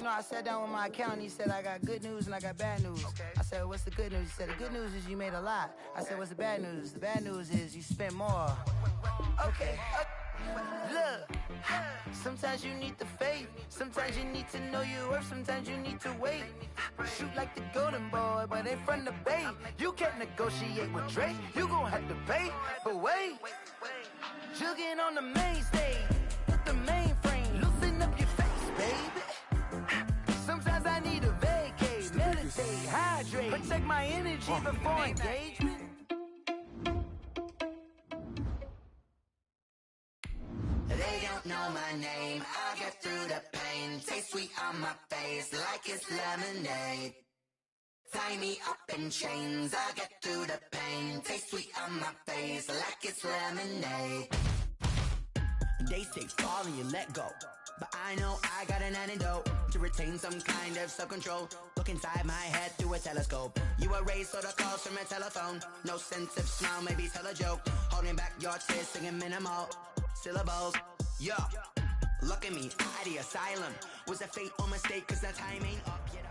know, I sat down with my accountant. He said, I got good news and I got bad news. Okay. I said, what's the good news? He said, the good news is you made a lot. I said, what's the bad news? The bad news is you spent more. Okay. Look, sometimes you need the faith. Sometimes you need to know your worth. Sometimes you need to wait. Shoot like the golden boy, but in front of the bay. You can't negotiate with Drake. You gon' have to pay. But wait, jugging on the main stage with the mainframe. Loosen up your face, baby. Sometimes I need a vacate, meditate, hydrate, protect my energy before engagement. They don't know my name, I'll get through the pain. Taste sweet on my face like it's lemonade. Tie me up in chains, I'll get through the pain. Taste sweet on my face like it's lemonade. They say fall and you let go, but I know I got an antidote to retain some kind of self-control. Look inside my head through a telescope. You erase all the calls from a telephone. No sense of smile, maybe tell a joke. Holding back your tears, singing minimal syllables. Yo, look at me, out of the asylum. Was a fate or mistake, cause the time ain't up yet.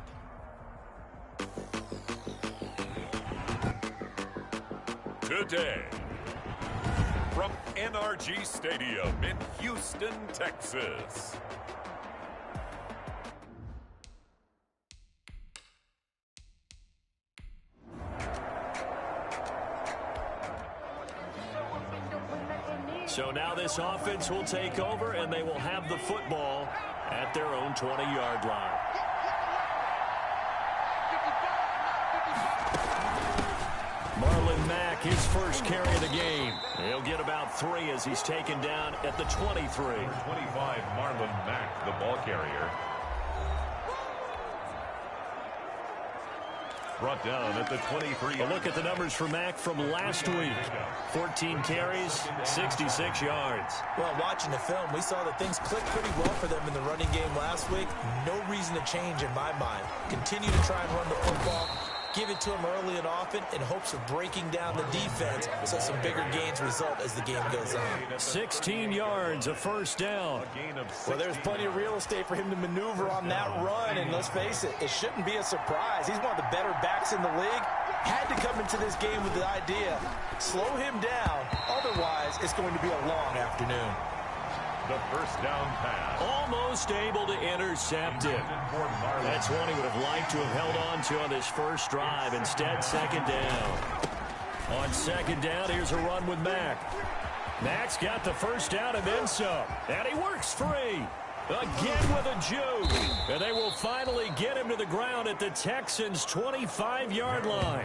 Today, from NRG Stadium in Houston, Texas. So now this offense will take over, and they will have the football at their own 20-yard line. Marlon Mack, his first carry of the game. He'll get about 3 as he's taken down at the 23. 25, Marlon Mack, the ball carrier. Brought down at the 23. A look at the numbers for Mack from last week. 14 carries, 66 yards. Well, watching the film, we saw that things clicked pretty well for them in the running game last week. No reason to change in my mind. Continue to try and run the football. Give it to them early and often in hopes of breaking down the defense so some bigger gains result as the game goes on. 16 yards, a first down. Well, there's plenty of real estate for him to maneuver on that run, and let's face it, it shouldn't be a surprise. He's one of the better backs in the league. Had to come into this game with the idea, slow him down, otherwise it's going to be a long afternoon. The first down pass. Almost able to intercept it. That's one he would have liked to have held on to on this first drive. Instead, second down. On second down, here's a run with Mack. Mack's got the first down and then some. And he works free. Again with a juke. And they will finally get him to the ground at the Texans' 25-yard line.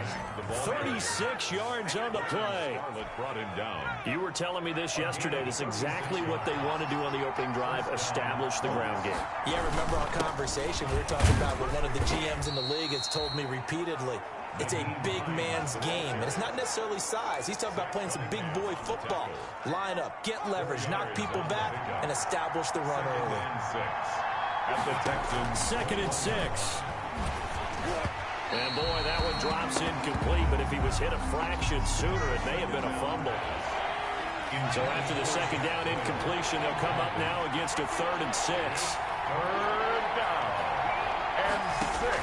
36 yards on the play. Brought him down. You were telling me this yesterday. This is exactly what they want to do on the opening drive, establish the ground game. Yeah, remember our conversation we were talking about with one of the GMs in the league has told me repeatedly. It's a big man's game, and it's not necessarily size. He's talking about playing some big boy football. Line up, get leverage, knock people back, and establish the run early. At the Texans. 2nd and 6. And boy, that one drops incomplete, but if he was hit a fraction sooner, it may have been a fumble. So after the second down incompletion, they'll come up now against a 3rd and 6. 3rd down and 6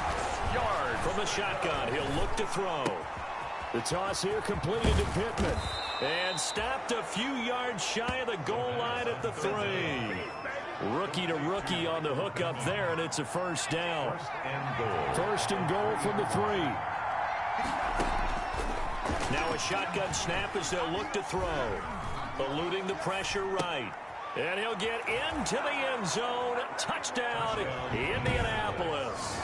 yards. From the shotgun, he'll look to throw. The toss here completed to Pittman. And stopped a few yards shy of the goal line at the 3. Rookie to rookie on the hook up there, and it's a first down. First and goal from the 3. Now a shotgun snap as they'll look to throw. Eluding the pressure right. And he'll get into the end zone. Touchdown, Indianapolis.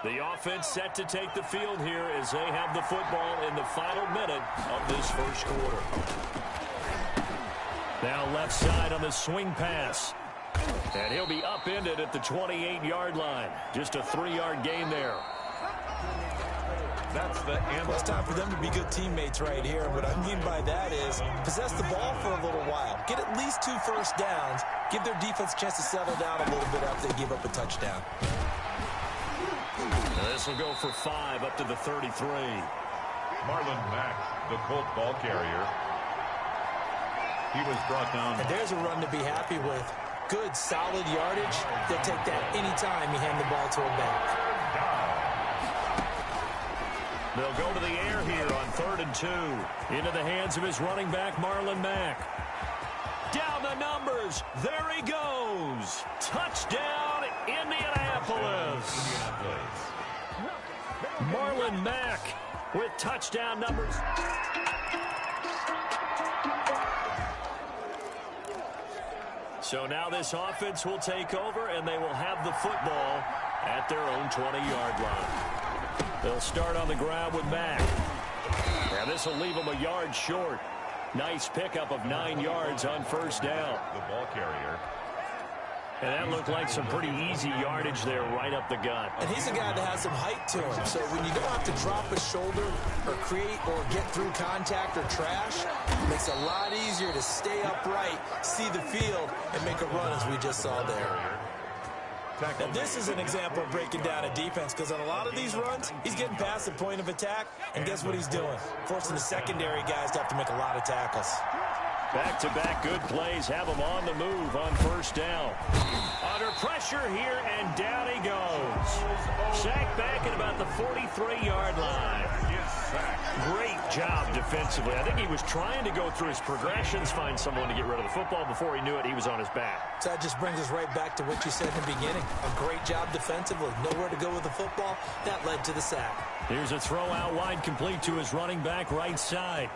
The offense set to take the field here as they have the football in the final minute of this first quarter. Now left side on the swing pass. And he'll be upended at the 28-yard line. Just a 3-yard gain there. That's the end. Well, it's time for them to be good teammates right here. And what I mean by that is possess the ball for a little while. Get at least 2 first downs. Give their defense a chance to settle down a little bit after they give up a touchdown. This will go for 5 up to the 33. Marlon Mack, the Colt ball carrier. He was brought down. And there's a run to be happy with. Good, solid yardage. They'll take that anytime you hand the ball to a back. They'll go to the air here on 3rd and 2. Into the hands of his running back, Marlon Mack. Down the numbers. There he goes. Touchdown, Indianapolis. Marlon Mack with touchdown numbers. So now this offense will take over, and they will have the football at their own 20-yard line. They'll start on the ground with Mack. And this will leave them a yard short. Nice pickup of 9 yards on 1st down. The ball carrier. And that looked like some pretty easy yardage there right up the gut. And he's a guy that has some height to him. So when you don't have to drop a shoulder or create or get through contact or trash, it makes it a lot easier to stay upright, see the field, and make a run as we just saw there. Now, this is an example of breaking down a defense, because on a lot of these runs, he's getting past the point of attack, and guess what he's doing? Forcing the secondary guys to have to make a lot of tackles. Back-to-back good plays have him on the move on 1st down. Under pressure here, and down he goes. Sacked back at about the 43-yard line. Great job defensively. I think he was trying to go through his progressions, find someone to get rid of the football. Before he knew it, he was on his back. So that just brings us right back to what you said in the beginning. A great job defensively. Nowhere to go with the football. That led to the sack. Here's a throw out wide, complete to his running back right side.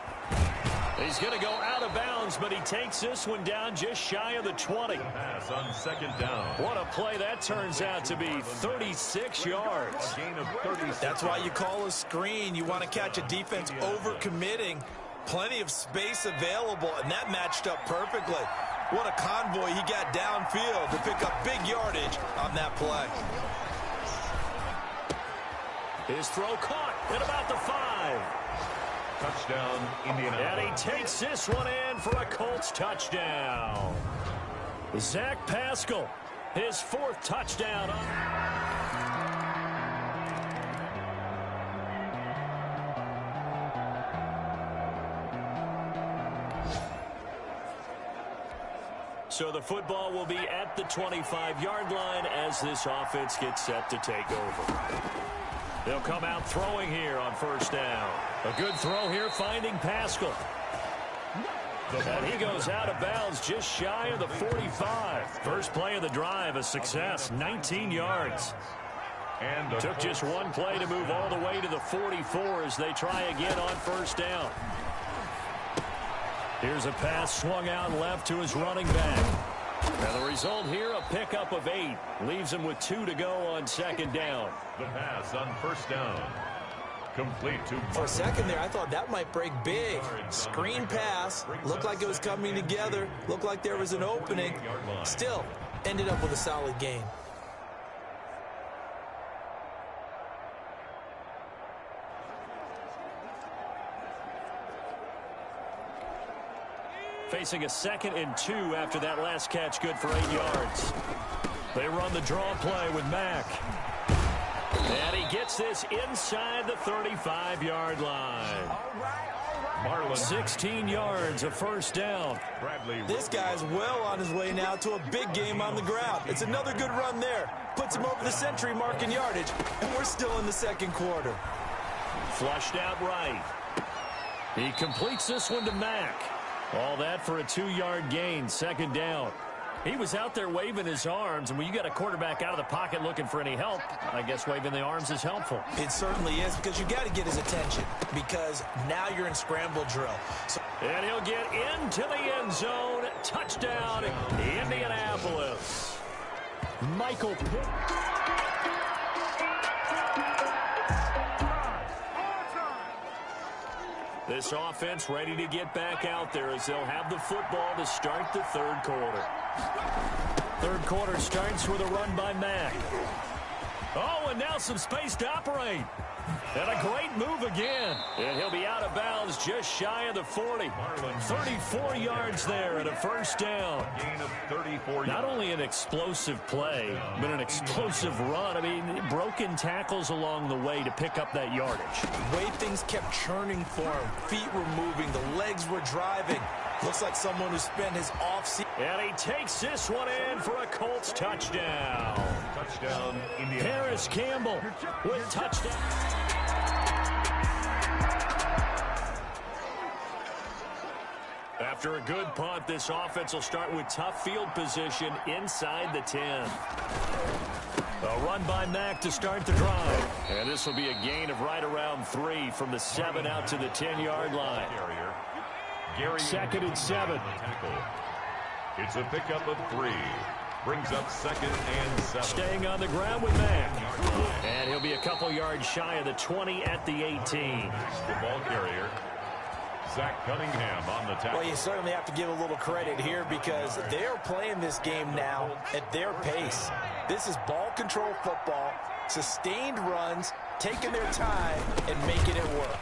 He's going to go out of bounds, but he takes this one down just shy of the 20. Pass on 2nd down. What a play that turns out to be. 36 yards. A gain of 36. That's why you call a screen. You want to catch a defense over-committing. Plenty of space available, and that matched up perfectly. What a convoy he got downfield to pick up big yardage on that play. His throw caught at about the 5. Touchdown, Indianapolis. And he takes this one in for a Colts touchdown. Zach Pascal, his 4th touchdown. So the football will be at the 25-yard line as this offense gets set to take over. They'll come out throwing here on 1st down. A good throw here, finding Pascal. And he goes out of bounds just shy of the 45. First play of the drive, a success, 19 yards. And took just one play to move all the way to the 44 as they try again on 1st down. Here's a pass swung out left to his running back. And the result here, a pickup of 8. Leaves him with 2 to go on 2nd down. The pass on 1st down. Complete to... For a second there, I thought that might break big. Screen pass. Looked like it was coming together. Looked like there was an opening. Still, ended up with a solid gain. Facing a 2nd and 2 after that last catch, good for 8 yards. They run the draw play with Mack. And he gets this inside the 35-yard line. Marlon. 16 yards, a 1st down. Bradley. This guy's well on his way now to a big game on the ground. It's another good run there. Puts him over the century mark in yardage, and we're still in the 2nd quarter. Flushed out right. He completes this one to Mack. All that for a 2-yard gain, 2nd down. He was out there waving his arms, and when you got a quarterback out of the pocket looking for any help, I guess waving the arms is helpful. It certainly is, because you got to get his attention, because now you're in scramble drill. And he'll get into the end zone. Touchdown, Indianapolis. Michael Pitt. This offense ready to get back out there as they'll have the football to start the 3rd quarter. 3rd quarter starts with a run by Mack. Oh, and now some space to operate. And a great move again. And he'll be out of bounds just shy of the 40. 34 yards there and a 1st down. Gain of 34 yards. Not only an explosive play, but an explosive run. I mean, broken tackles along the way to pick up that yardage. The way things kept churning for him, feet were moving, the legs were driving. Looks like someone who spent his offseason. And he takes this one in for a Colts touchdown. Touchdown, Indiana. Harris Campbell with touchdown. After a good punt, this offense will start with tough field position inside the 10. A run by Mack to start the drive. And this will be a gain of right around 3 from the 7 out to the 10-yard line. Second and 7. It's a pickup of 3. Brings up second and 7. Staying on the ground with Mack. And he'll be a couple yards shy of the 20 at the 18. The ball carrier, Zach Cunningham on the tackle. Well, you certainly have to give a little credit here because they're playing this game now at their pace. This is ball control football, sustained runs, taking their time and making it work.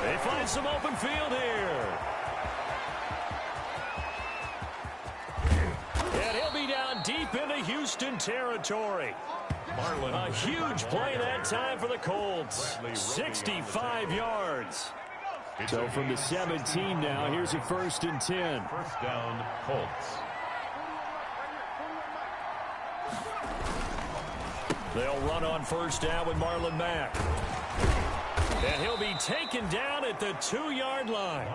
They find some open field here. And he'll be down deep into Houston territory. A huge play that time for the Colts. 65 yards. So from the 17 now, here's a 1st and 10. First down, Colts. They'll run on 1st down with Marlon Mack. And he'll be taken down at the 2-yard line.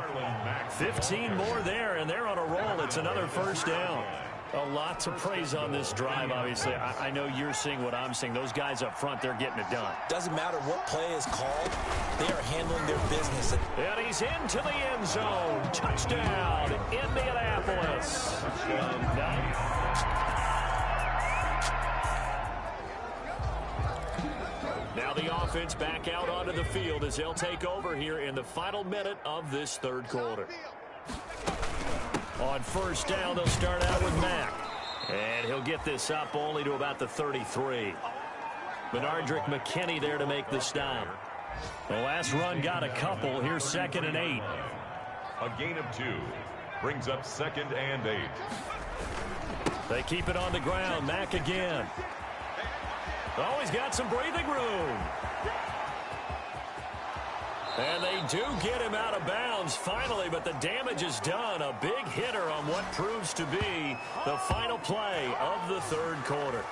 15 more there, and they're on a roll. It's another 1st down. A lot to praise on this drive, obviously. I know you're seeing what I'm seeing. Those guys up front, they're getting it done. Doesn't matter what play is called. They are handling their business. And he's into the end zone. Touchdown, Indianapolis. Now the offense back out onto the field as they'll take over here in the final minute of this 3rd quarter. On 1st down, they'll start out with Mack. And he'll get this up only to about the 33. Benardrick McKinney there to make the stop. The last run got a couple. Here's 2nd and 8. A gain of 2. Brings up 2nd and 8. They keep it on the ground. Mack again. Oh, he's got some breathing room. And they do get him out of bounds finally, but the damage is done. A big hitter on what proves to be the final play of the 3rd quarter.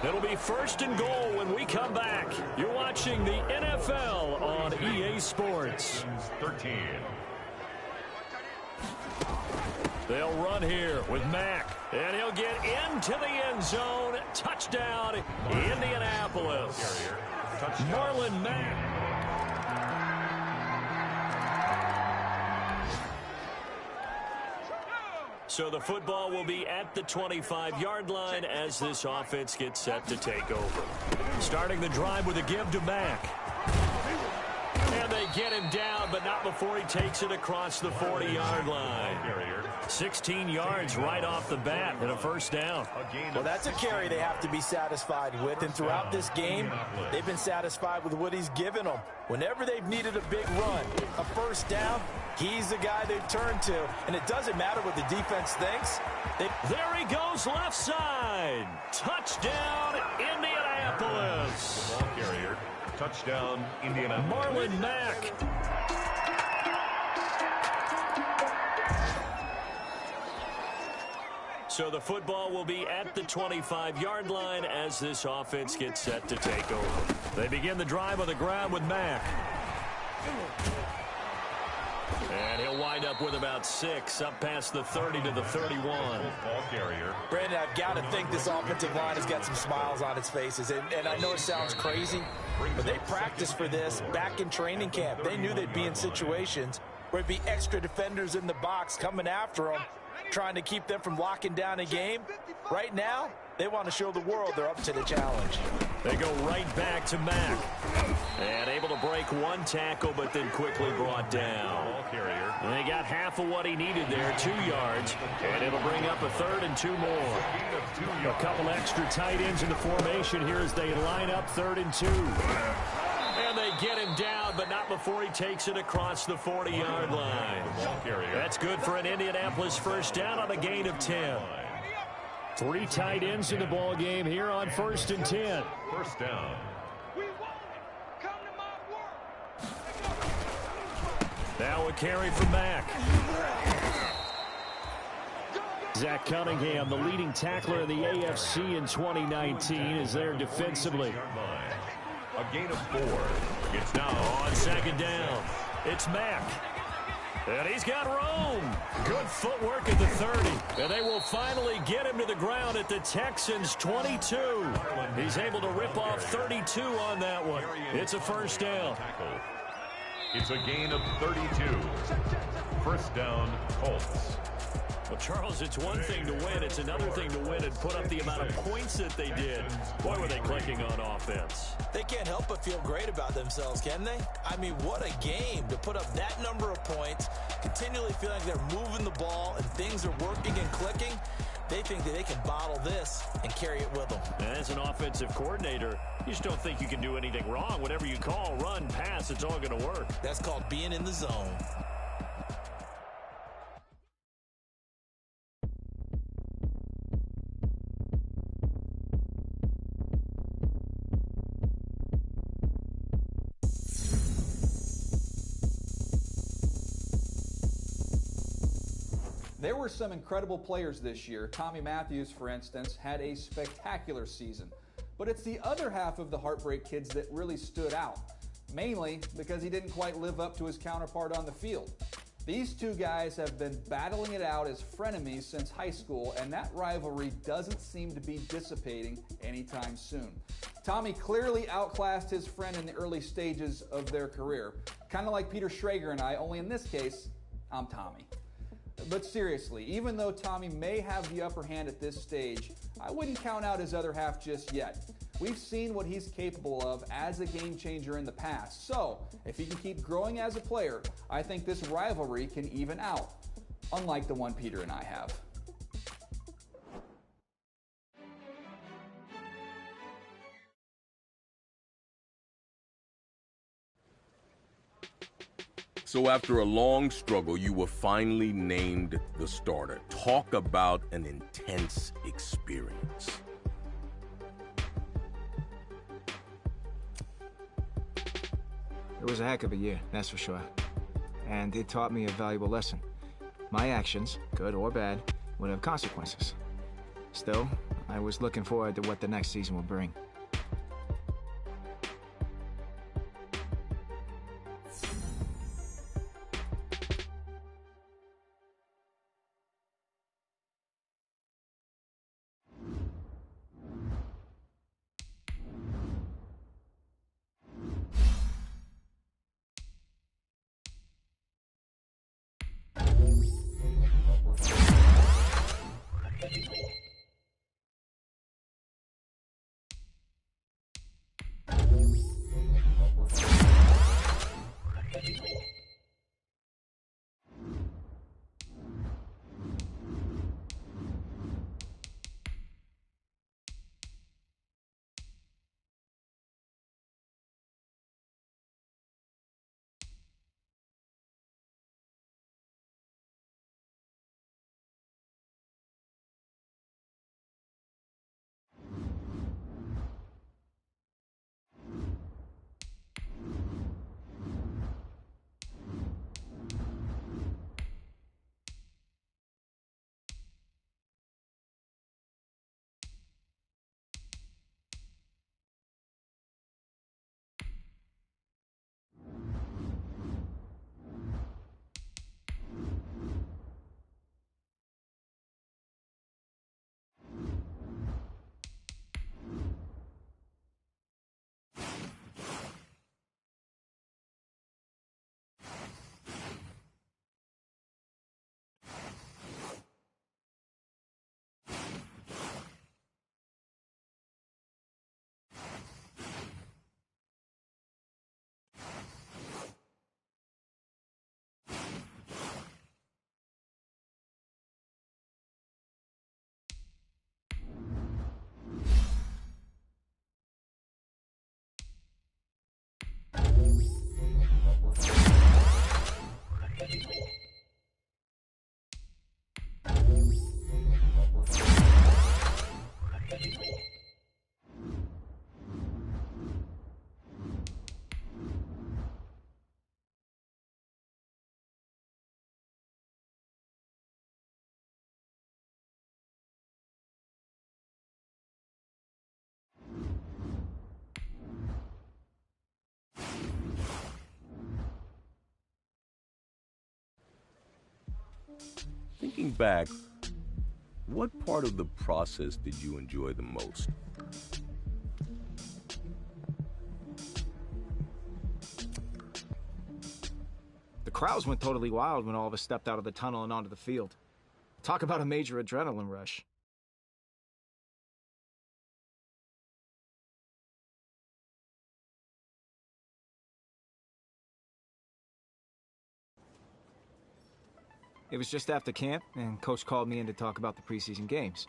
It'll be 1st and goal when we come back. You're watching the NFL on EA Sports. 13. They'll run here with Mack, and he'll get into the end zone. Touchdown, Indianapolis. Marlon Mack. So the football will be at the 25-yard line as this offense gets set to take over. Starting the drive with a give to Mack. And they get him down, but not before he takes it across the 40-yard line. 16 yards right off the bat and a 1st down. Well, that's a carry they have to be satisfied with. And throughout this game, they've been satisfied with what he's given them. Whenever they've needed a big run, a 1st down, he's the guy they've turned to. And it doesn't matter what the defense thinks. There he goes left side. Touchdown, Indianapolis. The ball carrier. Touchdown, Indianapolis. Marlon Mack. So the football will be at the 25-yard line as this offense gets set to take over. They begin the drive on the ground with Mack. And he'll wind up with about 6, up past the 30 to the 31. Ball carrier. Brandon, I've got to think this offensive line has got some smiles on its faces. And I know it sounds crazy, but they practiced for this back in training camp. They knew they'd be in situations where it'd be extra defenders in the box coming after them, trying to keep them from locking down a game. Right now, they want to show the world they're up to the challenge. They go right back to Mack. And able to break one tackle, but then quickly brought down. And they got half of what he needed there, 2 yards. And it'll bring up a 3rd and 2 more. A couple extra tight ends in the formation here as they line up 3rd and 2. And they get him down, but not before he takes it across the 40-yard line. That's good for an Indianapolis 1st down on a gain of 10. 3 tight ends in the ball game here on 1st and 10. 1st down. Now a carry from Mack. Zach Cunningham, the leading tackler in the AFC in 2019, is there defensively. A gain of 4. It's now on second down. It's Mack. And he's got room. Good footwork at the 30. And they will finally get him to the ground at the Texans' 22. He's able to rip off 32 on that one. It's a first down. It's a gain of 32. First down, Colts. Well, Charles, it's one thing to win. It's another thing to win and put up the amount of points that they did. Boy, were they clicking on offense. They can't help but feel great about themselves, can they? I mean, what a game to put up that number of points, continually feeling like they're moving the ball and things are working and clicking. They think that they can bottle this and carry it with them. And as an offensive coordinator, you just don't think you can do anything wrong. Whatever you call, run, pass, it's all going to work. That's called being in the zone. There were some incredible players this year. Tommy Matthews, for instance, had a spectacular season. But it's the other half of the Heartbreak Kids that really stood out, mainly because he didn't quite live up to his counterpart on the field. These two guys have been battling it out as frenemies since high school, and that rivalry doesn't seem to be dissipating anytime soon. Tommy clearly outclassed his friend in the early stages of their career, kind of like Peter Schrager and I, only in this case, I'm Tommy. But seriously, even though Tommy may have the upper hand at this stage, I wouldn't count out his other half just yet. We've seen what he's capable of as a game changer in the past. So, if he can keep growing as a player, I think this rivalry can even out, unlike the one Peter and I have. So after a long struggle, you were finally named the starter. Talk about an intense experience. It was a heck of a year, that's for sure. And it taught me a valuable lesson. My actions, good or bad, would have consequences. Still, I was looking forward to what the next season would bring. Thinking back, what part of the process did you enjoy the most? The crowds went totally wild when all of us stepped out of the tunnel and onto the field. Talk about a major adrenaline rush. It was just after camp, and Coach called me in to talk about the preseason games.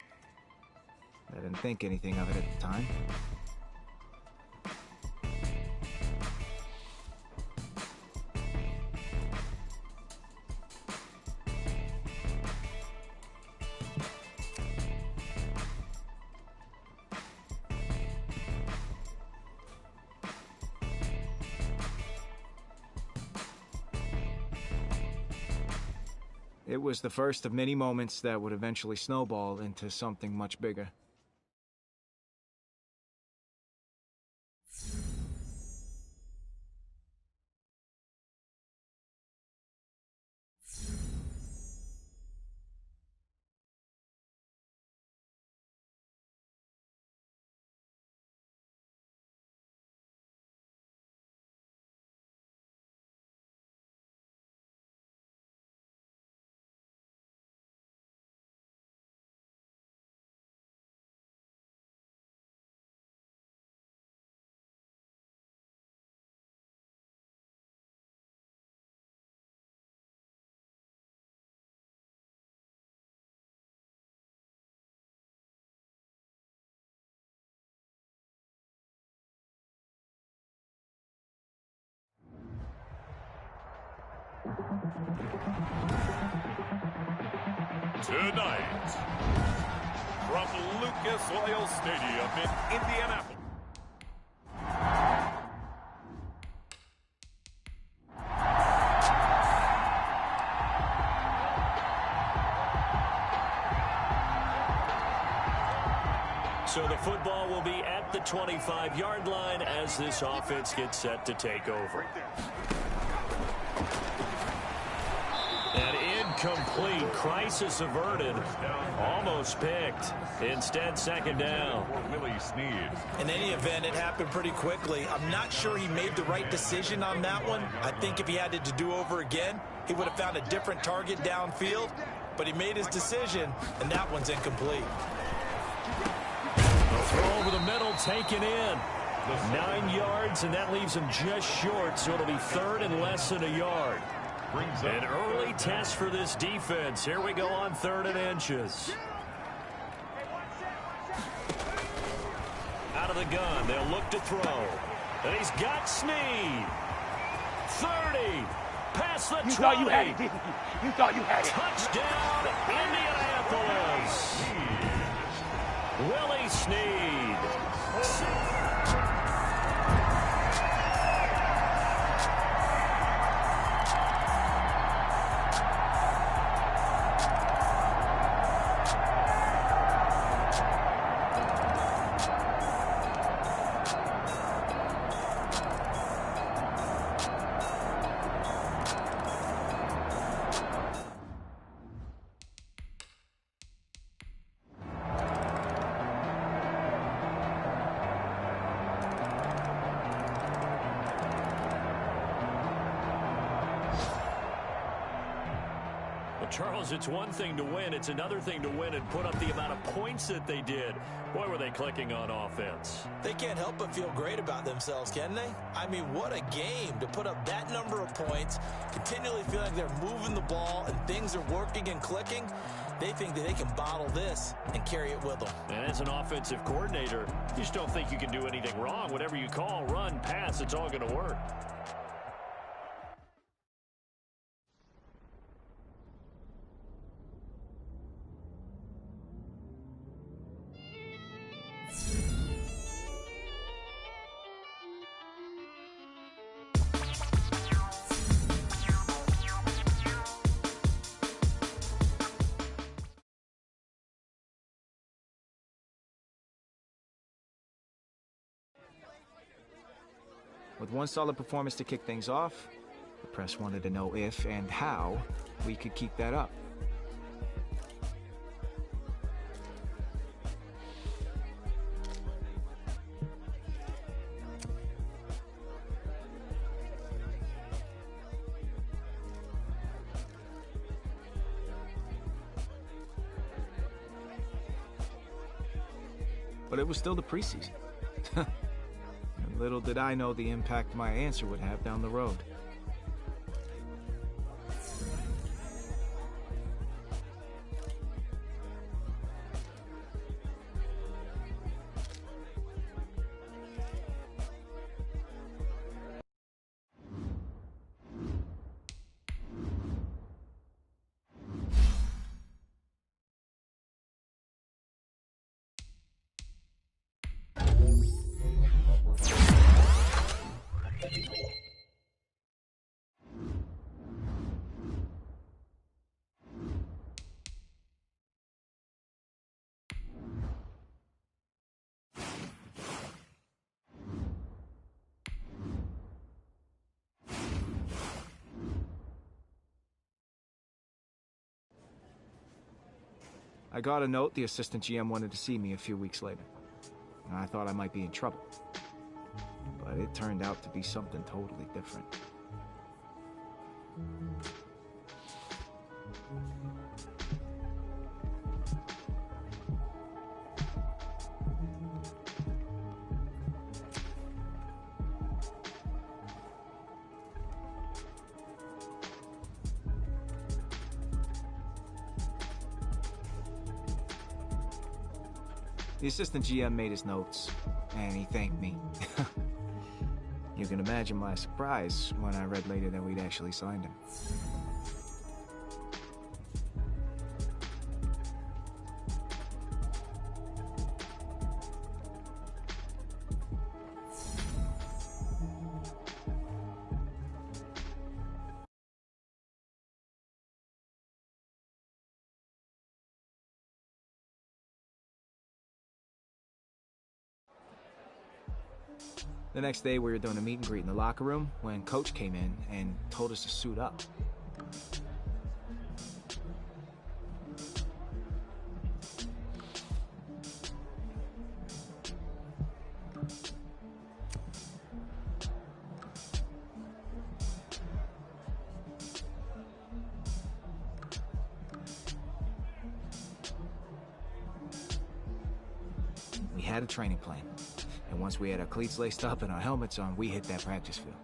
I didn't think anything of it at the time. It was the first of many moments that would eventually snowball into something much bigger. Tonight, from Lucas Oil Stadium in Indianapolis. So the football will be at the 25-yard line as this offense gets set to take over. An incomplete, crisis averted, almost picked. Instead, second down. In any event, it happened pretty quickly. I'm not sure he made the right decision on that one. I think if he had it to do over again, he would have found a different target downfield. But he made his decision, and that one's incomplete. The throw over the middle, taken in. 9 yards, and that leaves him just short, so it'll be third and less than a yard. An early test for this defense. Here we go on 3rd and inches. Out of the gun, they'll look to throw. And he's got Snead. 30. Past the 20. You thought you had it, didn't you? You thought you had it. Touchdown, Indianapolis. Willie Snead. Charles, it's one thing to win. It's another thing to win and put up the amount of points that they did. Boy, were they clicking on offense. They can't help but feel great about themselves, can they? I mean, what a game to put up that number of points, continually feel like they're moving the ball and things are working and clicking. They think that they can bottle this and carry it with them. And as an offensive coordinator, you just don't think you can do anything wrong. Whatever you call, run, pass, it's all going to work. With one solid performance to kick things off, the press wanted to know if and how we could keep that up. But it was still the preseason. And little did I know the impact my answer would have down the road. I got a note the assistant GM wanted to see me a few weeks later, and I thought I might be in trouble. But it turned out to be something totally different. The assistant GM made his notes, and he thanked me. You can imagine my surprise when I read later that we'd actually signed him. The next day, we were doing a meet and greet in the locker room when Coach came in and told us to suit up. We had a training plan. And once we had our cleats laced up and our helmets on, we hit that practice field.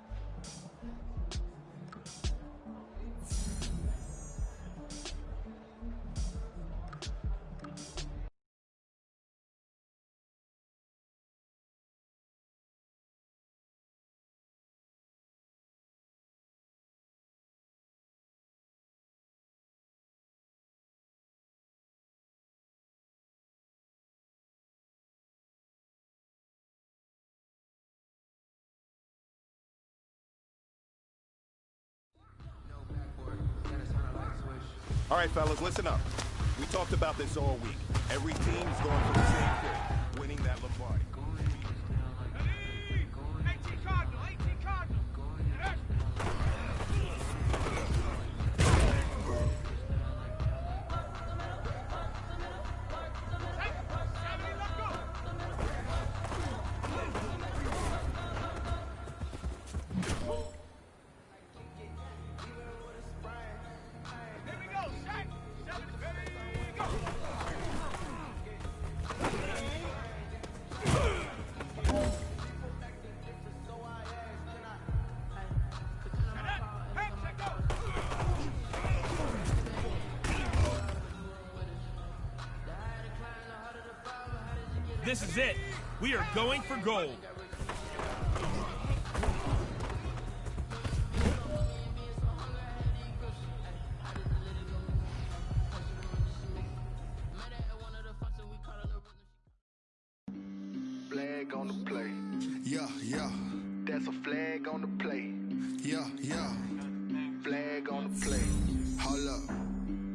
All right, fellas, listen up. We talked about this all week. Every team is going for the same thing, winning that Lombardi. 18 Cardinal, 18 Cardinal. This is it. We are going for gold. Flag on the play. Yeah, yeah. That's a flag on the play. Yeah, yeah. Flag on the play. Hold up.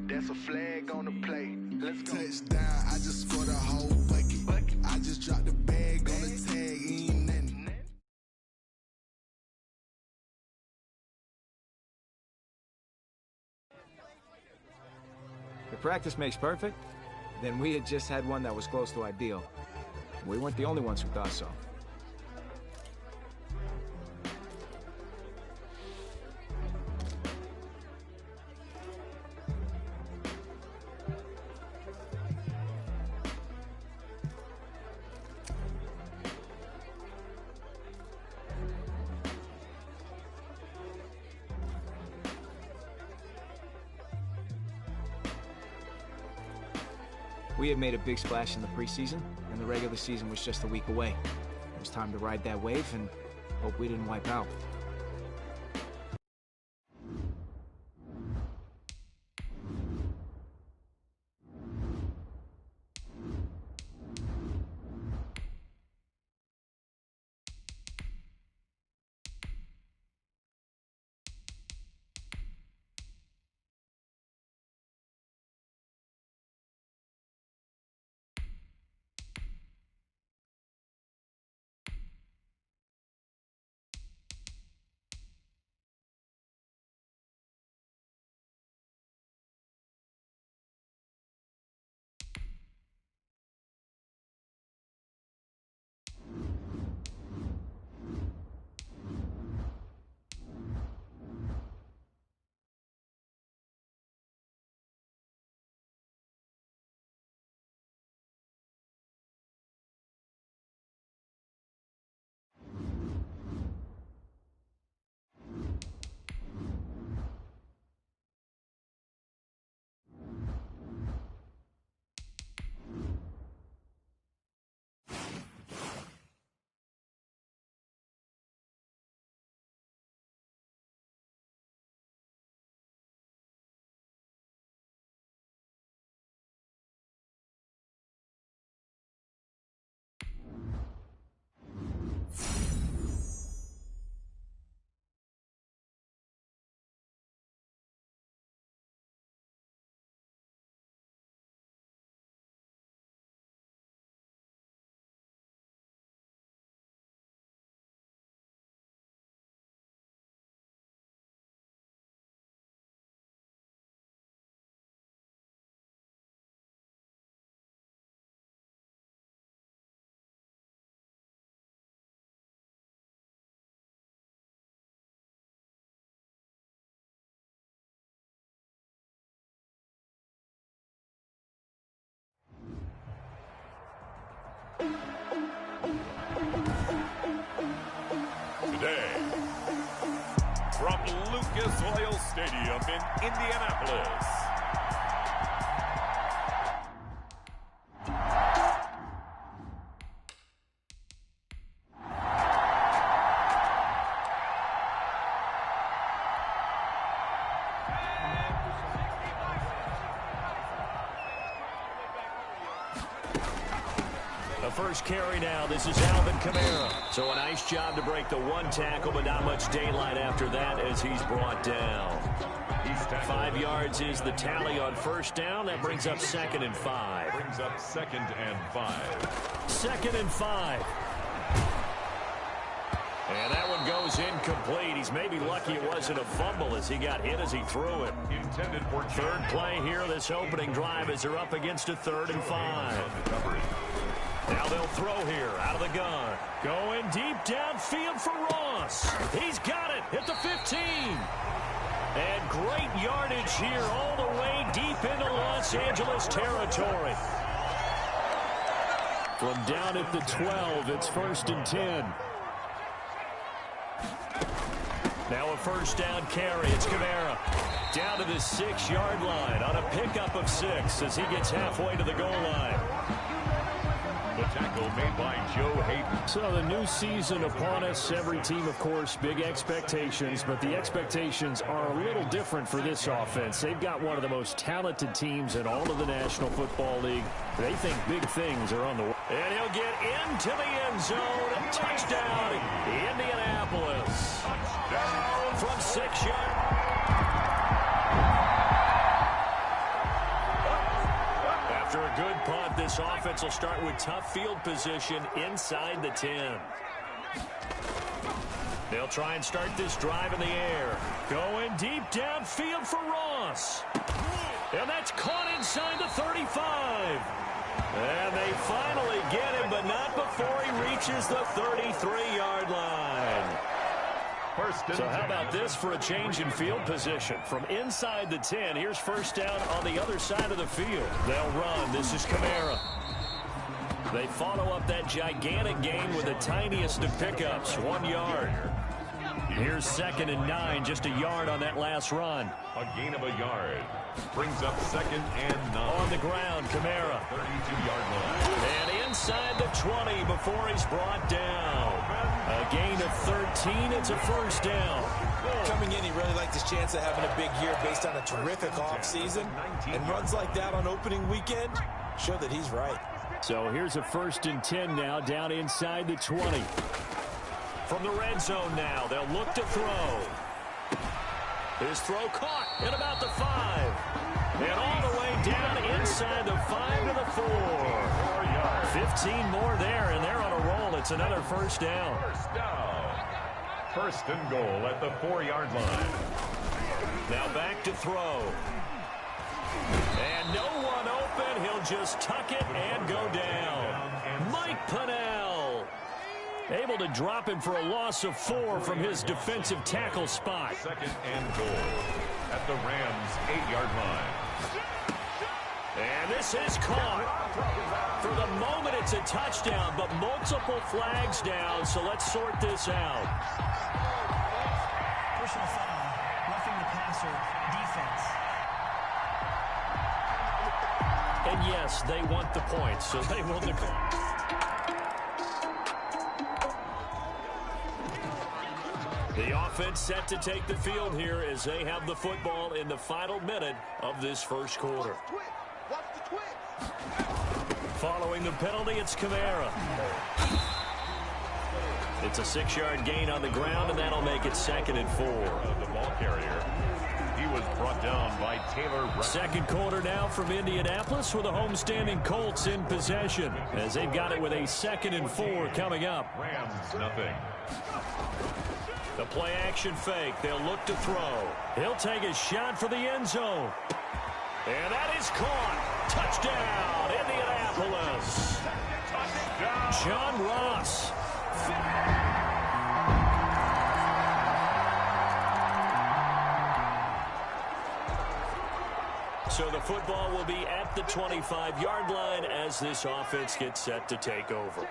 That's a flag on the play. Let's go. Touchdown, I just scored a whole bucket. I just dropped the bag on the tag, ain't nothing. If practice makes perfect, then we had just had one that was close to ideal. We weren't the only ones who thought so. We had made a big splash in the preseason, and the regular season was just a week away. It was time to ride that wave and hope we didn't wipe out. Today, from Lucas Oil Stadium in Indianapolis, first carry now. This is Alvin Kamara. So a nice job to break the one tackle, but not much daylight after that as he's brought down. 5 yards is the tally on first down. That brings up 2nd and 5. Brings up 2nd and 5. 2nd and 5. And that one goes incomplete. He's maybe lucky it wasn't a fumble as he got hit as he threw it. Intended for third play here, this opening drive as they're up against a 3rd and 5. Now they'll throw here out of the gun. Going deep downfield for Ross. He's got it at the 15. And great yardage here all the way deep into Los Angeles territory. From down at the 12, it's 1st and 10. Now a first down carry. It's Kamara down to the 6-yard line on a pickup of 6 as he gets halfway to the goal line. The tackle made by Joe Hayden. So the new season upon us. Every team, of course, big expectations, but the expectations are a little different for this offense. They've got one of the most talented teams in all of the National Football League. They think big things are on the way. And he'll get into the end zone. Touchdown, Indianapolis. Touchdown from 6 yards. After a good punt, this offense will start with tough field position inside the 10. They'll try and start this drive in the air. Going deep downfield for Ross. And that's caught inside the 35. And they finally get him, but not before he reaches the 33-yard line. So how about this for a change in field position? From inside the 10, here's first down on the other side of the field. They'll run. This is Kamara. They follow up that gigantic gain with the tiniest of pickups, 1 yard. Here's 2nd and 9, just a yard on that last run. A gain of a yard. Brings up 2nd and 9. On the ground, Kamara. 32-yard line. And inside the 20 before he's brought down. A gain of 13. It's a first down. Coming in, he really liked his chance of having a big year based on a terrific offseason. And runs like that on opening weekend show that he's right. So here's a 1st and 10 now, down inside the 20. From the red zone now, they'll look to throw. His throw caught at about the 5. And all the way down inside the 5 to the 4. 15 more there, and they're on a roll. It's another first down. First down. 1st and goal at the 4-yard line. Now back to throw. And no one open. He'll just tuck it and go down. Mike Pennell able to drop him for a loss of 4 from his defensive tackle spot. 2nd and goal at the Rams' 8-yard line. And this is caught. For the moment, it's a touchdown, but multiple flags down, so let's sort this out. Personal foul, roughing the passer, defense. And yes, they want the points, so they will declare. The offense set to take the field here as they have the football in the final minute of this first quarter. Following the penalty, it's Kamara. It's a 6-yard gain on the ground, and that'll make it 2nd and 4. The ball carrier. He was brought down by Taylor. Second quarter now from Indianapolis with the homestanding Colts in possession as they've got it with a 2nd and 4 coming up. Rams nothing. The play action fake. They'll look to throw. He'll take a shot for the end zone. And that is caught. Touchdown, Indianapolis. John Ross. So the football will be at the 25-yard line as this offense gets set to take over.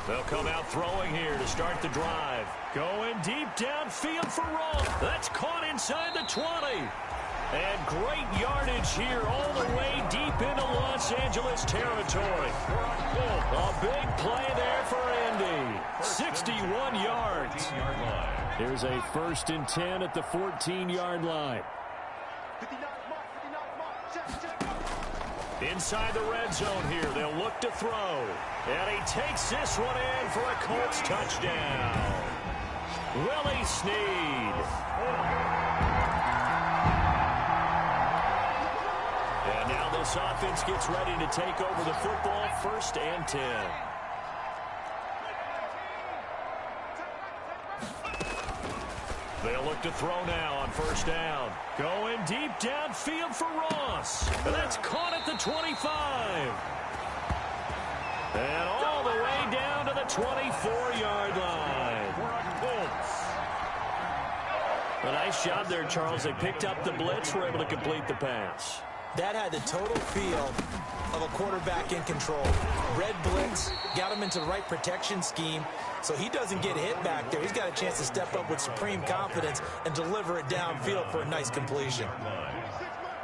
They'll come out throwing here to start the drive. Going deep downfield for Ross. That's caught inside the 20. And great yardage here all the way deep into Los Angeles territory. A big play there for Indy. 61 yards. Here's a 1st and 10 at the 14-yard line. Inside the red zone here, they'll look to throw. And he takes this one in for a Colts touchdown. Willie Snead. And now this offense gets ready to take over the football. 1st and 10. They'll look to throw now on 1st down. Going deep downfield for Ross. And that's caught at the 25. And all the way down to the 24-yard line. A nice job there, Charles. They picked up the blitz, were able to complete the pass. That had the total feel of a quarterback in control. Red blitz, got him into the right protection scheme, so he doesn't get hit back there. He's got a chance to step up with supreme confidence and deliver it downfield for a nice completion.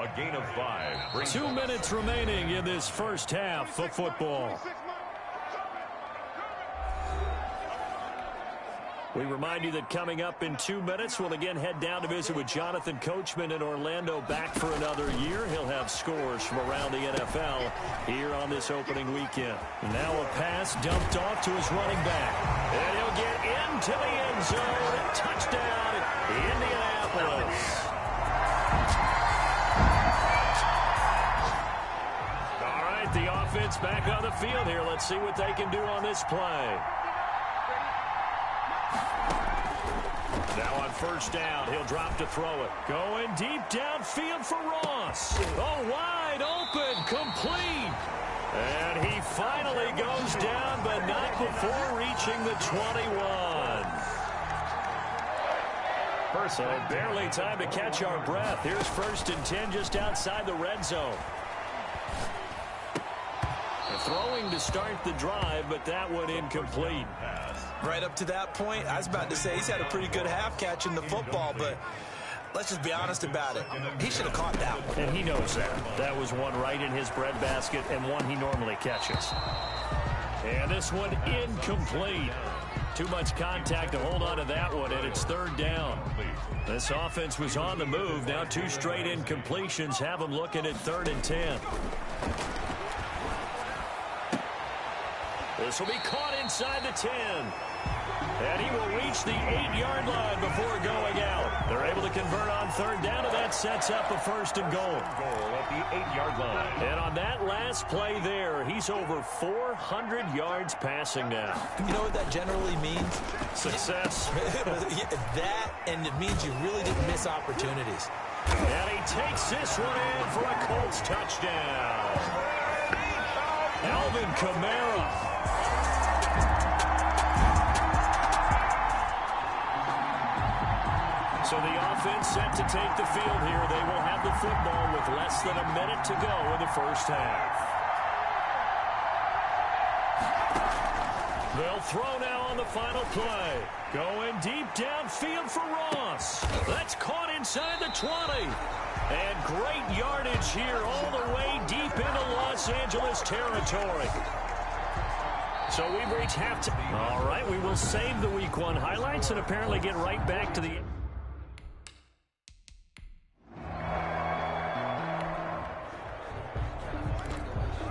A gain of 5. 2 minutes remaining in this first half of football. We remind you that coming up in 2 minutes, we'll again head down to visit with Jonathan Coachman in Orlando, back for another year. He'll have scores from around the NFL here on this opening weekend. Now a pass dumped off to his running back. And he'll get into the end zone. Touchdown, Indianapolis. All right, the offense back on the field here. Let's see what they can do on this play. Now on 1st down, he'll drop to throw it. Going deep downfield for Ross. Oh, wide open, complete. And he finally goes down, but not before reaching the 21. So barely time to catch our breath. Here's 1st and 10 just outside the red zone. Throwing to start the drive, but that one incomplete. Right up to that point, I was about to say he's had a pretty good half catching the football, but let's just be honest about it. He should have caught that one. And he knows that. That was one right in his breadbasket and one he normally catches. And this one incomplete. Too much contact to hold on to that one, and it's third down. This offense was on the move. Now 2 straight incompletions have them looking at 3rd and 10. This will be caught inside the 10. And he will reach the 8-yard line before going out. They're able to convert on 3rd down, and that sets up a 1st and goal. Goal at the 8-yard line. And on that last play there, he's over 400 yards passing now. You know what that generally means? Success. That, and it means you really didn't miss opportunities. And he takes this one in for a Colts touchdown. Alvin Kamara. So the offense set to take the field here. They will have the football with less than a minute to go in the first half. They'll throw now on the final play. Going deep downfield for Ross. That's caught inside the 20. And great yardage here all the way deep into Los Angeles territory. So we've reached halftime. All right, we will save the Week 1 highlights and apparently get right back to the...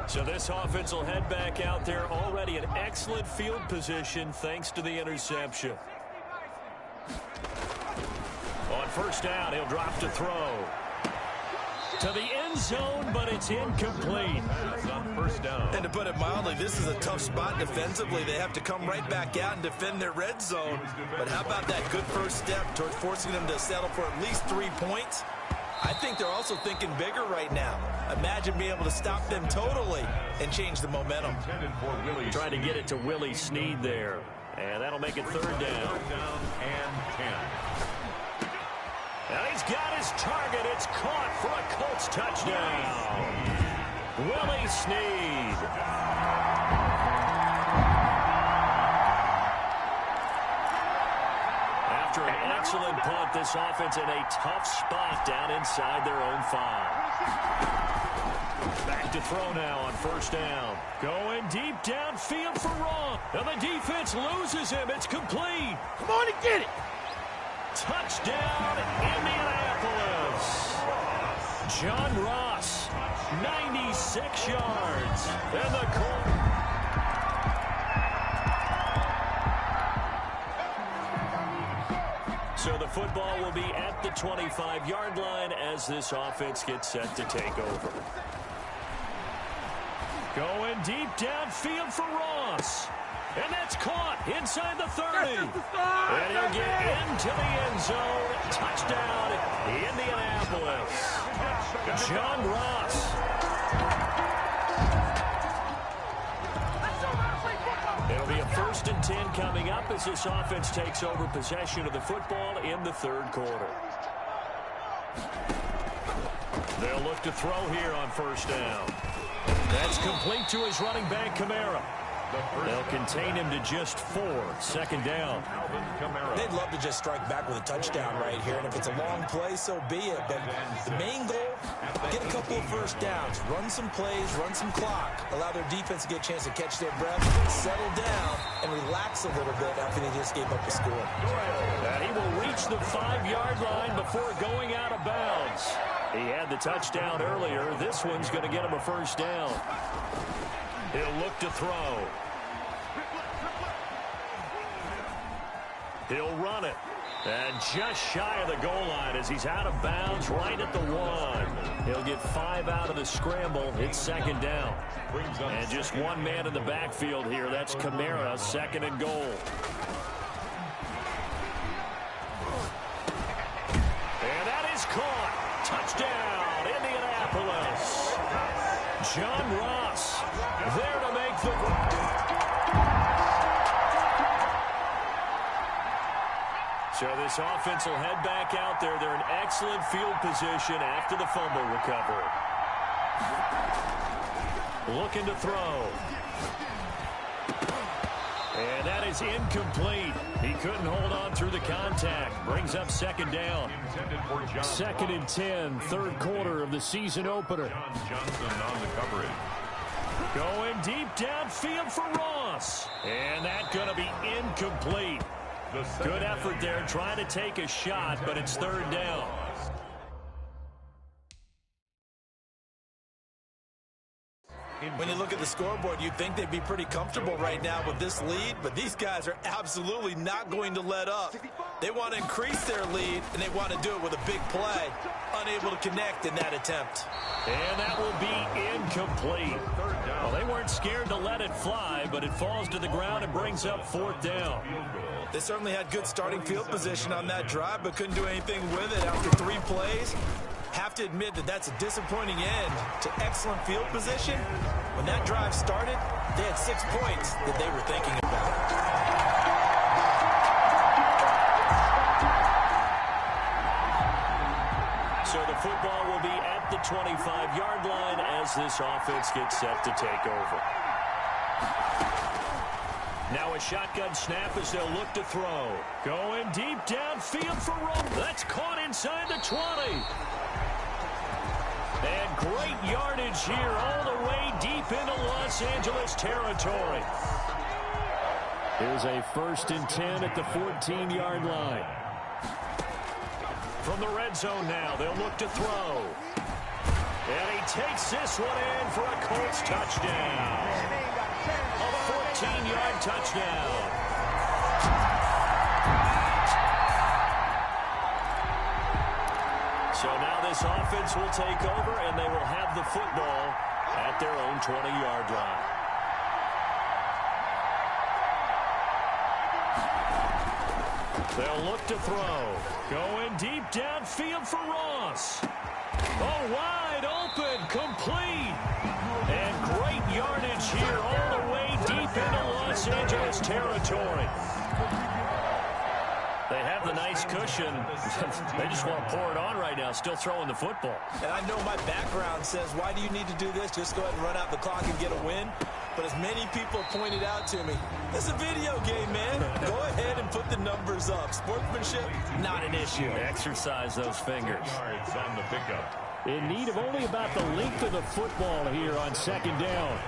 So this offense will head back out there, already in excellent field position thanks to the interception. On 1st down, he'll drop to throw. To the end zone, but it's incomplete. On 1st down. And to put it mildly, this is a tough spot defensively. They have to come right back out and defend their red zone. But how about that good first step towards forcing them to settle for at least 3 points? I think they're also thinking bigger right now. Imagine being able to stop them totally and change the momentum. Trying to get it to Willie Snead there. And that'll make it 3rd down. 3rd down and 10. Now he's got his target. It's caught for a Colts touchdown. Willie Snead. After an excellent punt, this offense in a tough spot down inside their own 5. Back to throw now on 1st down. Going deep downfield for Ross. And the defense loses him. It's complete. Come on and get it. Touchdown, Indianapolis. John Ross, 96 yards. And the Colts. So the football will be at the 25-yard line as this offense gets set to take over. Going deep downfield for Ross. And that's caught inside the 30. And he'll get into the end zone. Touchdown, Indianapolis. John Ross. It'll be a 1st and 10 coming up as this offense takes over possession of the football in the 3rd quarter. They'll look to throw here on 1st down. That's complete to his running back, Kamara. They'll contain him to just 4. 2nd down. They'd love to just strike back with a touchdown right here, and if it's a long play, so be it. But the main goal, get a couple of 1st downs, run some plays, run some clock, allow their defense to get a chance to catch their breath, settle down, and relax a little bit after they just gave up the score. And he will reach the 5-yard line before going out of bounds. He had the touchdown earlier. This one's going to get him a 1st down. He'll look to throw. He'll run it. And just shy of the goal line as he's out of bounds right at the 1. He'll get 5 out of the scramble. It's 2nd down. And just one man in the backfield here. That's Kamara, 2nd and goal. And that is caught. Touchdown, Indianapolis. John Ross there to make the... So this offense will head back out there. They're in excellent field position after the fumble recovery. Looking to throw. And that is incomplete. He couldn't hold on through the contact. Brings up second down. Second and 10, third quarter of the season opener. Johnson on the coverage. Going deep downfield for Ross. And that's going to be incomplete. Good effort there trying to take a shot, but it's third down. When you look at the scoreboard, you'd think they'd be pretty comfortable right now with this lead, but these guys are absolutely not going to let up. They want to increase their lead, and they want to do it with a big play. Unable to connect in that attempt. And that will be incomplete. Well, they weren't scared to let it fly, but it falls to the ground and brings up fourth down. They certainly had good starting field position on that drive, but couldn't do anything with it after 3 plays. Have to admit that that's a disappointing end to excellent field position. When that drive started, they had 6 points that they were thinking about. So the football will be at the 25-yard line as this offense gets set to take over. Now a shotgun snap as they'll look to throw. Going deep downfield for Rome. That's caught inside the 20. And great yardage here all the way deep into Los Angeles territory. Here's a 1st and 10 at the 14-yard line. From the red zone now, they'll look to throw. And he takes this one in for a Colts touchdown. A 14-yard touchdown. So now this offense will take over, and they will have the football at their own 20-yard line. They'll look to throw. Going deep downfield for Ross. Oh, wide open, complete. And great yardage here all the way deep into Los Angeles territory. They have the nice cushion. They just want to pour it on right now, still throwing the football. And I know my background says, why do you need to do this? Just go ahead and run out the clock and get a win. But as many people pointed out to me, it's a video game, man. Go ahead and put the numbers up. Sportsmanship, not an issue. Exercise those fingers. Yards on the pickup. In need of only about the length of the football here on second down.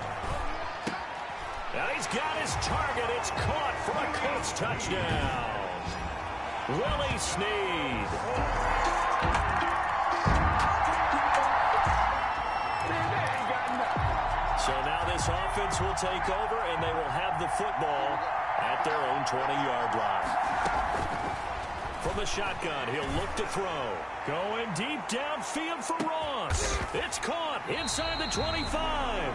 Now he's got his target. It's caught for a Colts touchdown. Willie Snead. So now this offense will take over, and they will have the football at their own 20-yard line. From the shotgun, he'll look to throw. Going deep downfield for Ross. It's caught inside the 25.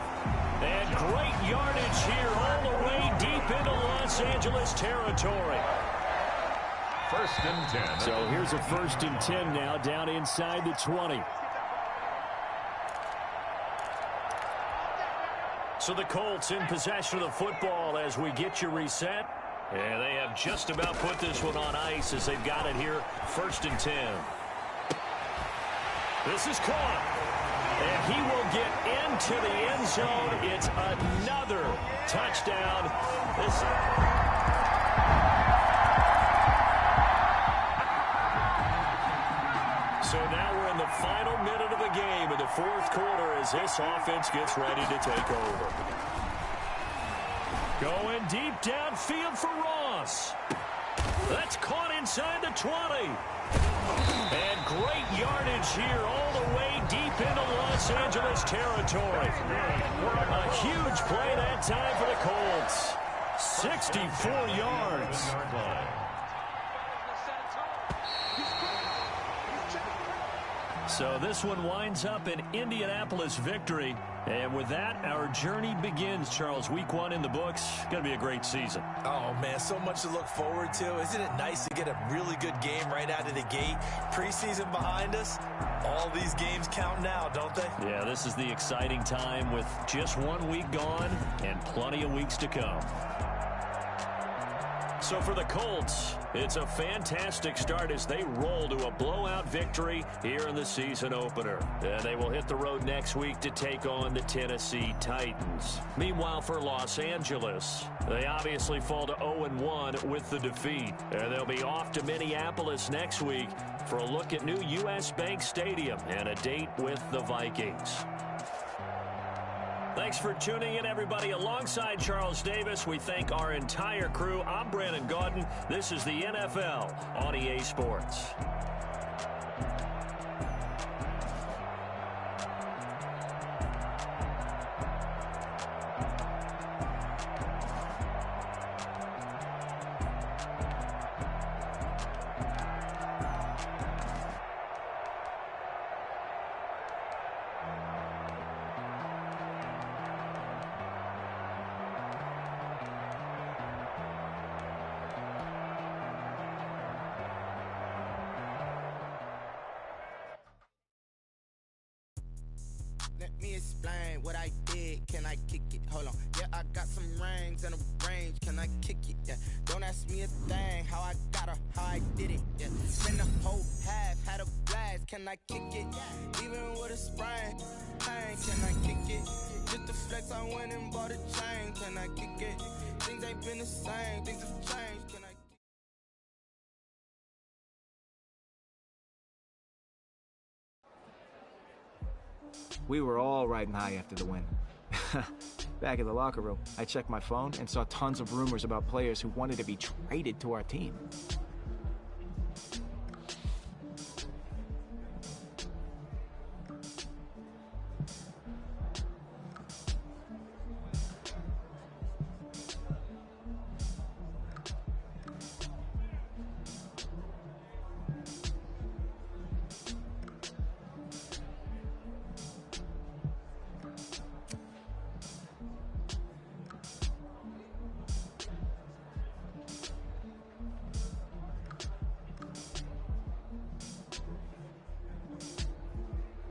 And great yardage here all the way deep into Los Angeles territory. 1st and 10. So here's a 1st and 10 now down inside the 20. So the Colts in possession of the football as we get you reset. And they have just about put this one on ice as they've got it here. 1st and 10. This is caught. And he will get into the end zone. It's another touchdown. So now we're in the final minute of the game in the 4th quarter as this offense gets ready to take over. Going deep downfield for Ross. That's caught inside the 20. And great yardage here all the way deep into Los Angeles territory. A huge play that time for the Colts. 64 yards. So this one winds up an Indianapolis victory. And with that, our journey begins, Charles. Week 1 in the books. Going to be a great season. Oh, man, so much to look forward to. Isn't it nice to get a really good game right out of the gate? Preseason behind us. All these games count now, don't they? Yeah, this is the exciting time with just 1 week gone and plenty of weeks to come. So for the Colts, it's a fantastic start as they roll to a blowout victory here in the season opener. And they will hit the road next week to take on the Tennessee Titans. Meanwhile, for Los Angeles, they obviously fall to 0-1 with the defeat. And they'll be off to Minneapolis next week for a look at new U.S. Bank Stadium and a date with the Vikings. Thanks for tuning in, everybody. Alongside Charles Davis, we thank our entire crew. I'm Brandon Gaudin. This is the NFL on EA Sports. Let me explain what I did. Can I kick it? Hold on. Yeah, I got some rings and a range. Can I kick it? Yeah. Don't ask me a thing. How I got her, how I did it. Yeah. Spend the whole half, had a blast. Can I kick it? Even with a sprain. Pain. Can I kick it? Just to flex, I went and bought a chain. Can I kick it? Things ain't been the same. Things have changed. Can I? We were all riding high after the win. Back in the locker room, I checked my phone and saw tons of rumors about players who wanted to be traded to our team.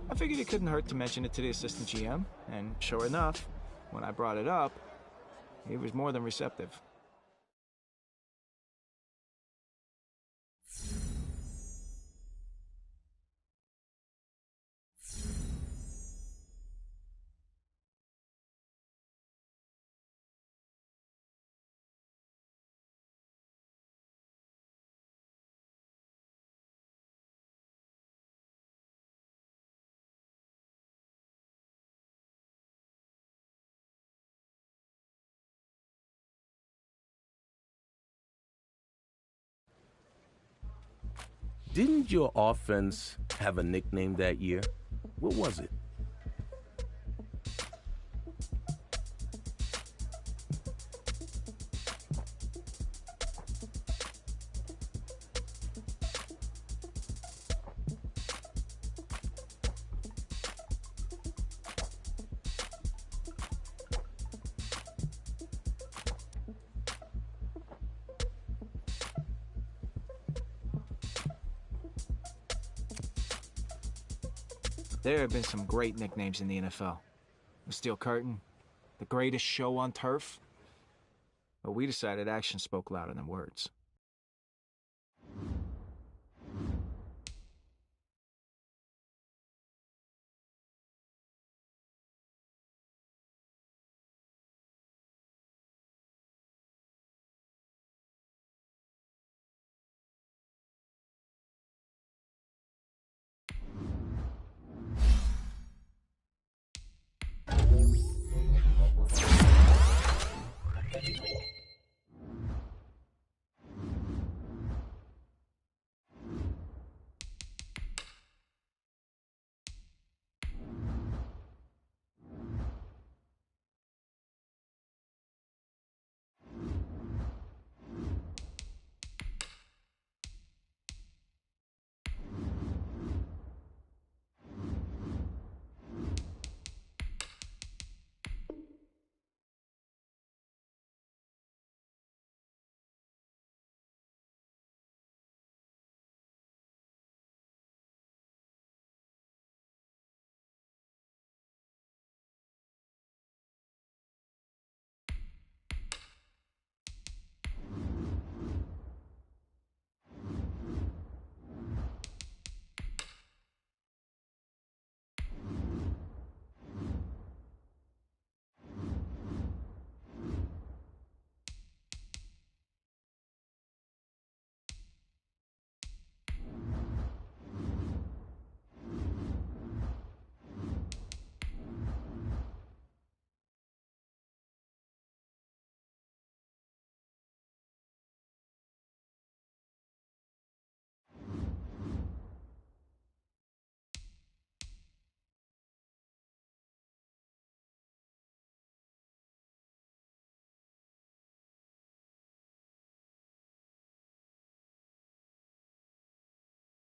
I figured it couldn't hurt to mention it to the assistant GM, and sure enough, when I brought it up, he was more than receptive. Didn't your offense have a nickname that year? What was it? There have been some great nicknames in the NFL. The Steel Curtain, the greatest show on turf. But we decided action spoke louder than words.